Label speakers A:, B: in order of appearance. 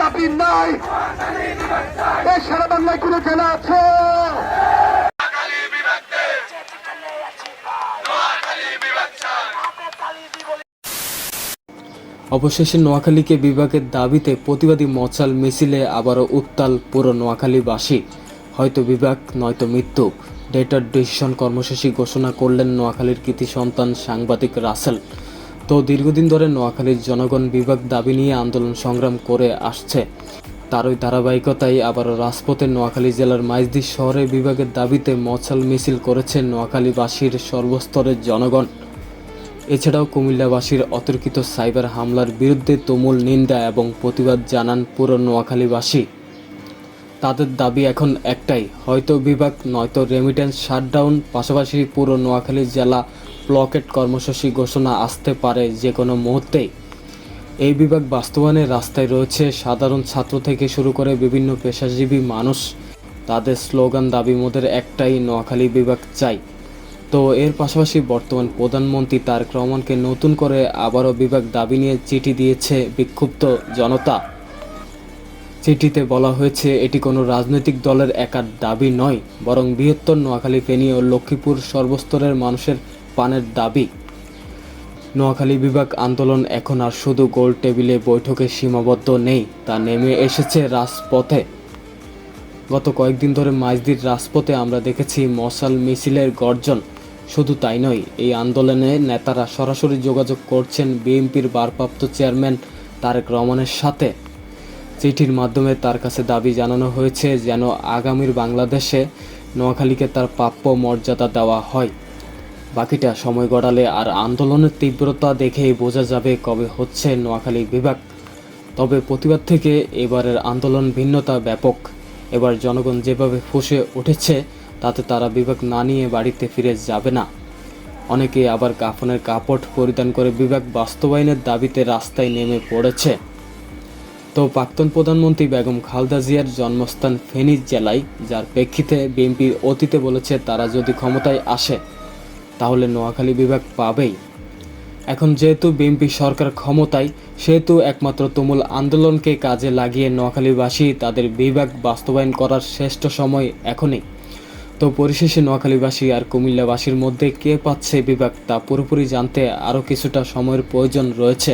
A: দাবি নাই। এই সারা বাংলায় কোনো জেলা আছে?
B: অবশেষে নোয়াখালীকে বিভাগের দাবিতে প্রতিবাদী মশাল মিছিলে আবারও উত্তাল পুরো নোয়াখালীবাসী। হয়তো বিভাগ নয়তো মৃত্যু, ডেটার ডিসিশন কর্মসূচি ঘোষণা করলেন নোয়াখালীর কৃতি সন্তান সাংবাদিক রাসেল। তো দীর্ঘদিন ধরে নোয়াখালীর জনগণ বিভাগ দাবি নিয়ে আন্দোলন সংগ্রাম করে আসছে। তারই ধারাবাহিকতায় আবারও রাজপথে নোয়াখালী জেলার মাইজদী শহরে বিভাগের দাবিতে মশাল মিছিল করেছে নোয়াখালীবাসীর সর্বস্তরের জনগণ। এছাড়াও কুমিল্লাবাসীর অতর্কিত সাইবার হামলার বিরুদ্ধে তুমুল নিন্দা এবং প্রতিবাদ জানান পুরো নোয়াখালীবাসী। তাদের দাবি এখন একটাই, হয়তো বিভাগ নয়তো রেমিটেন্স শাটডাউন, পাশাপাশি পুরো নোয়াখালী জেলা ব্লকেট কর্মসূচি ঘোষণা আসতে পারে যে কোনো মুহূর্তেই। এই বিভাগ বাস্তবায়নে রাস্তায় রয়েছে সাধারণ ছাত্র থেকে শুরু করে বিভিন্ন পেশাজীবী মানুষ। তাদের স্লোগান দাবি মোদের একটাই, নোয়াখালী বিভাগ চাই। তো এর পাশাপাশি বর্তমান প্রধানমন্ত্রী তারেক রহমানকে নতুন করে আবারও বিভাগ দাবি নিয়ে চিঠি দিয়েছে বিক্ষুব্ধ জনতা। চিঠিতে বলা হয়েছে এটি কোনো রাজনৈতিক দলের একার দাবি নয়, বরং বৃহত্তর নোয়াখালী, ফেনী ও লক্ষ্মীপুর সর্বস্তরের মানুষের প্রাণের দাবি। নোয়াখালী বিভাগ আন্দোলন এখন আর শুধু গোল টেবিলে বৈঠকে সীমাবদ্ধ নেই, তা নেমে এসেছে রাজপথে। গত কয়েকদিন ধরে মাইজদীর রাজপথে আমরা দেখেছি মশাল মিছিলের গর্জন। শুধু তাই নয়, এই আন্দোলনে নেতারা সরাসরি যোগাযোগ করছেন বিএনপির ভারপ্রাপ্ত চেয়ারম্যান তারেক রহমানের সাথে। চিঠির মাধ্যমে তার কাছে দাবি জানানো হয়েছে যেন আগামীর বাংলাদেশে নোয়াখালীকে তার প্রাপ্য মর্যাদা দেওয়া হয়। বাকিটা সময় গড়ালে আর আন্দোলনের তীব্রতা দেখেই বোঝা যাবে কবে হচ্ছে নোয়াখালী বিভাগ। তবে প্রতিবাদ থেকে এবারের আন্দোলন ভিন্নতা ব্যাপক। এবার জনগণ যেভাবে ফুঁসে উঠেছে তাতে তারা বিভাগ না নিয়ে বাড়িতে ফিরে যাবে না। অনেকে আবার কাফনের কাপড় পরিধান করে বিভাগ বাস্তবায়নের দাবিতে রাস্তায় নেমে পড়েছে। তো প্রাক্তন প্রধানমন্ত্রী বেগম খালেদা জিয়ার জন্মস্থান ফেনী জেলায়, যার প্রেক্ষিতে বিএনপি অতীতে বলেছে তারা যদি ক্ষমতায় আসে তাহলে নোয়াখালী বিভাগ পাবেই। এখন যেহেতু বিএনপি সরকার ক্ষমতায়, সেহেতু একমাত্র তুমুল আন্দোলনকে কাজে লাগিয়ে নোয়াখালীবাসী তাদের বিভাগ বাস্তবায়ন করার শ্রেষ্ঠ সময় এখনই। তো পরিশেষে নোয়াখালীবাসী আর কুমিল্লাবাসীর মধ্যে কে পাচ্ছে বিভাগ তা পুরোপুরি জানতে আরও কিছুটা সময়ের প্রয়োজন রয়েছে।